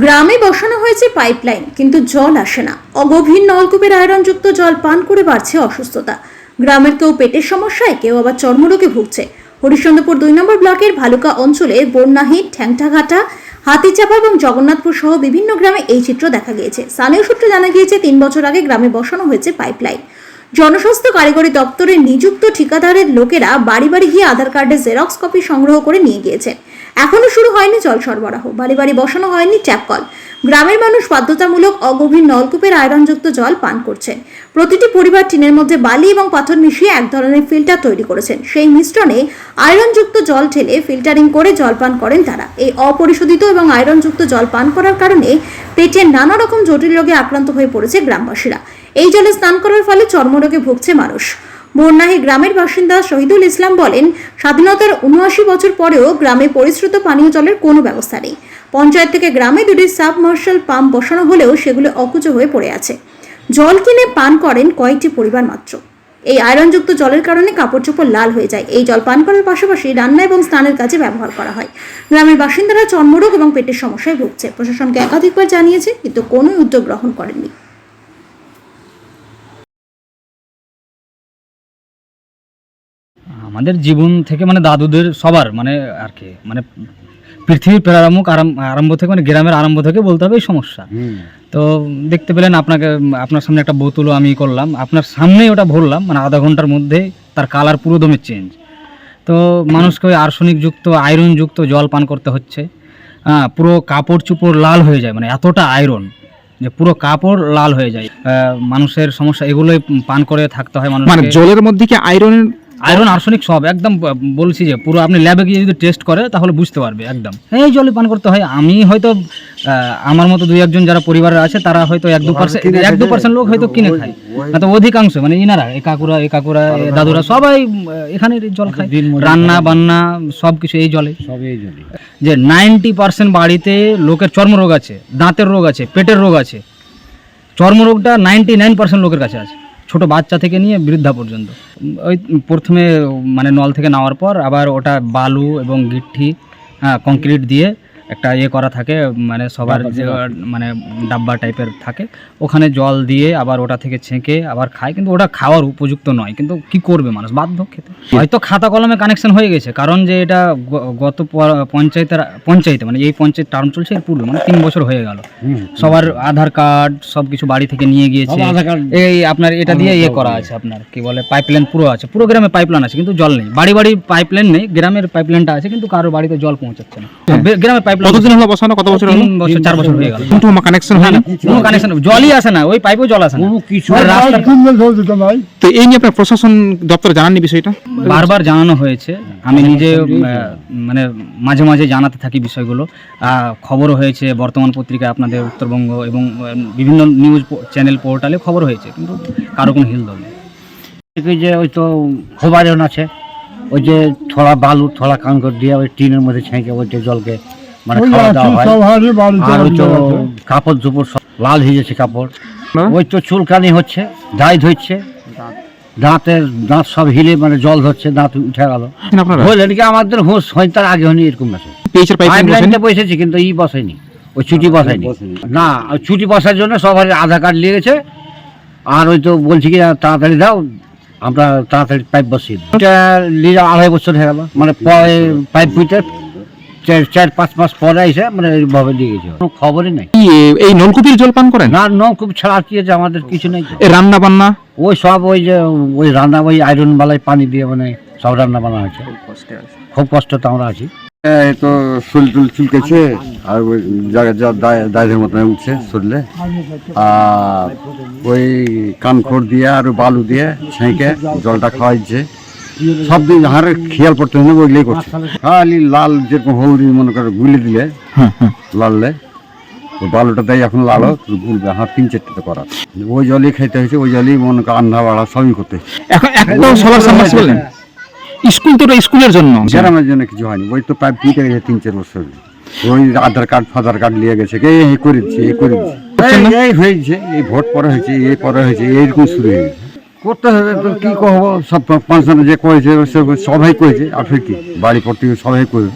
গ্রামে বসানো হয়েছে পাইপলাইন, কিন্তু জল আসে না। অগভীর নলকূপের আয়রনযুক্ত জল পান করে বাড়ছে অসুস্থতা। গ্রামের কেউ পেটের সমস্যায়, কেউ আবার চর্মরোগে ভুগছে। হরিশ্চন্দ্রপুর 2 নম্বর ব্লকের ভালুকা অঞ্চলে বন্যাহী, ঠ্যাংটাঘাটা, হাতিচাপা এবং জগন্নাথপুর সহ বিভিন্ন গ্রামে এই চিত্র দেখা গিয়েছে। স্থানীয় সূত্রে জানা গিয়েছে 3 বছর আগে গ্রামে বসানো হয়েছে পাইপলাইন। জনস্বাস্থ্য কারিগরি দপ্তরে নিযুক্ত ঠিকাদারের লোকেরা বাড়ি বাড়ি গিয়ে আধার কার্ডের জেরক্স কপি সংগ্রহ করে নিয়ে গিয়েছেন। এখনো শুরু হয়নি জল সরবরাহ, বাড়ি বাড়ি বসানো হয়নি ট্যাপ কল। গ্রামের মানুষ বাধ্যতামূলক অগভীর নলকূপের আয়রনযুক্ত জল পান করছেন। প্রতিটি পরিবার টিনের মধ্যে বালি এবং পাথর মিশিয়ে এক ধরনের ফিল্টার তৈরি করেছেন। সেই মিশ্রণে আয়রনযুক্ত জল ঢেলে ফিল্টারিং করে জল পান করেন তারা। এই অপরিশোধিত এবং আয়রনযুক্ত জল পান করার কারণে পেটের নানা রকম জটিল রোগে আক্রান্ত হয়ে পড়েছে গ্রামবাসীরা। এই জলে স্নান করার ফলে চর্মরোগে ভুগছে মানুষ। বন্যাহী গ্রামের বাসিন্দা শহীদুল ইসলাম বলেন, স্বাধীনতার 79 বছর পরেও গ্রামে পরিশ্রুত পানীয় জলের কোনো ব্যবস্থা নেই। পঞ্চায়েত থেকে গ্রামে 2টি সাবমার্শাল পাম্প বসানো হলেও সেগুলো অকুচো হয়ে পড়ে আছে। জল কিনে পান করেন কয়েকটি পরিবার মাত্র। এই আয়রনযুক্ত জলের কারণে কাপড় চোপড় লাল হয়ে যায়। এই জল পান করার পাশাপাশি রান্না এবং স্নানের কাজে ব্যবহার করা হয়। গ্রামের বাসিন্দারা চর্মরোগ এবং পেটের সমস্যায় ভুগছে। প্রশাসনকে একাধিকবার জানিয়েছে, কিন্তু কোনো উদ্যোগ গ্রহণ করেননি। আমাদের জীবন থেকে মানে দাদুদের সবার মানে আর কি মানে পৃথিবীর প্রারম্ভ আরম্ভ থেকে মানে গ্রামের আরম্ভ থেকে বলতে হবে এই সমস্যা। তো দেখতে পেলেন আপনার সামনে একটা বোতলও আমি করলাম, আপনার সামনেই ওটা ভরলাম, মানে আধা ঘন্টার মধ্যে তার কালার পুরো দমে চেঞ্জ। তো মানুষকে ওই আর্সেনিকযুক্ত আয়রনযুক্ত জল পান করতে হচ্ছে। পুরো কাপড় চোপড় লাল হয়ে যায়, মানে এতটা আয়রন যে পুরো কাপড় লাল হয়ে যায়। মানুষের সমস্যা এগুলোই পান করে থাকতে হয় মানুষ। মানে জলের মধ্যে কি আয়রন আর্সেনিক সব একদম বলছি যে পুরো আপনি ল্যাবে গিয়ে যদি টেস্ট করে তাহলে বুঝতে পারবে একদম এই জলে পান করতে হয়। আমি হয়তো আমার মতো 2-1 যারা পরিবারের আছে তারা হয়তো 1-2% লোক হয়তো কিনে খায়, না তো অধিকাংশ মানে ইনারা এই কাকুরা দাদুরা সবাই এখানে জল খায়। রান্না বান্না সব কিছু এই জলে। যে 90% বাড়িতে লোকের চর্মরোগ আছে, দাঁতের রোগ আছে, পেটের রোগ আছে। চর্মরোগটা 99% লোকের কাছে আছে, ছোট বাচ্চা থেকে নিয়ে বৃদ্ধা পর্যন্ত। ওই প্রথমে মানে নল থেকে নেওয়ার পর আবার ওটা বালু এবং গিট্টি কংক্রিট দিয়ে একটা করা থাকে, মানে সবার যে মানে ডাব্বা টাইপের থাকে, ওখানে জল দিয়ে আবার ওটা থেকে ছেঁকে আবার খায়। কিন্তু ওটা খাওয়ার উপযুক্ত নয়, কিন্তু কি করবে মানুষ, বাধ্য খেতে। হয়তো খাতা কলমে কানেকশন হয়ে গেছে, কারণ যে এটা গত পঞ্চায়েতে মানে এই পঞ্চায়েত টার্ম চলছে এর পূর্বে মানে 3 বছর হয়ে গেল। সবার আধার কার্ড সব কিছু বাড়ি থেকে নিয়ে গিয়েছে। এই আপনার এটা দিয়ে করা আছে, আপনার কি বলে পাইপলাইন পুরো আছে, পুরো গ্রামে পাইপলাইন আছে, কিন্তু জল নেই। বাড়ি বাড়ি পাইপলাইন নেই, গ্রামের পাইপলাইনটা আছে, কিন্তু কারো বাড়িতে জল পৌঁছাচ্ছে না। গ্রামে পাইপলাইন কতদিন হলো বসানো? কত বছর হলো? 4 বছর হয়ে গেল, কিন্তু কানেকশন হয় না, কোনো কানেকশন, জলই আসে না, ওই পাইপেও জল আসে না। তো এই নিয়ে আপনার প্রশাসন দপ্তরে জানাননি বিষয়টা? বারবার জানানো হয়েছে, আমি নিজে মানে মাঝে মাঝে জানাতে থাকি বিষয়গুলো। খবরও হয়েছে বর্তমান পত্রিকায়, আপনাদের উত্তরবঙ্গ এবং বিভিন্ন নিউজ চ্যানেল পোর্টালে খবর হয়েছে, কিন্তু কারো কোনো হিল দল নেই। যে ওই তো খোবারেন আছে, ওই যে থোড়া বালু থোড়া কাঙ্কর দিয়ে ওই টিনের মধ্যে ছেঁকে ওই জলকে মানে খাওয়া দাওয়া হয়। আর ওই তো কাপড় চোপড় সব লাল হয়ে যাচ্ছে কাপড়। ওই তো চুলকানি হচ্ছে, দায় ধরছে, দাঁত সব হিলে মানে জল ধরছে, দাঁত উঠে গেল। আমাদের হোস হয় তার আগে হয়নি এরকম আছে। পাইপলাইনটা বসেছি, কিন্তু বসায়নি, ওই ছুটি বসায়নি। না, ওই ছুটি বসার জন্য সবার আধার কার্ড নিয়ে গেছে। আর ওই তো বলছি কি তাড়াতাড়ি দাও, আমরা তাড়াতাড়ি পাইপ বসিয়ে দিই। এটা 2.5 বছর হয়ে গেল, মানে পাইপ বুঝতে 4-5 মাস পরে এসে মানে এইভাবে দিয়ে গেছে, কোনো খবরই নাই। এই নলকূপের জল পান করেন? না, নলকূপ ছাড়া কি আছে আমাদের কিছু নেই। রান্না বান্না ওই সব ওই যে ওই রান্না ওই আয়রন বালাই পানি দিয়ে মানে সব রান্না বান্না হয়েছে। খুব কষ্ট তো আমরা আছি। তো শরীর চুলকেছে, আর ওই জায়গায় যা দায়ের মতো উঠছে শরীরে। আর ওই কানখড় দিয়ে আর বালু দিয়ে ছেঁকে জলটা খাওয়াইছে। সব দিন হারে খেয়াল পড়তে হবে, ওইগুলোই করছে। খালি লাল যেরকম হলদি মনে করে গুলে দিলে লাললে বালুটা দেয়, এখন লাল গুলবে, 3-4টা করা। ওই জলই খাইতে হয়েছে, ওই জলই মনে করে রান্না বাড়া সবই করতে। এখন একদম সবার সামনে স্কুল তো স্কুলের জন্য, গ্রামের জন্য কিছু হয়নি। ওই তো প্রায় 3-4 বছর ওই আধার কার্ড নিয়ে গেছে, এই করে দিচ্ছে, এই হয়েছে, এই ভোট পরে হয়েছে, এই পরে হয়েছে, এইরকম শুরু হয়ে গেছে। করতে হবে তো কি করবো, সব পাঁচজনে যে করেছে সবাই করেছে, আর ফির কি বাড়ি পড়তে সবাই করে।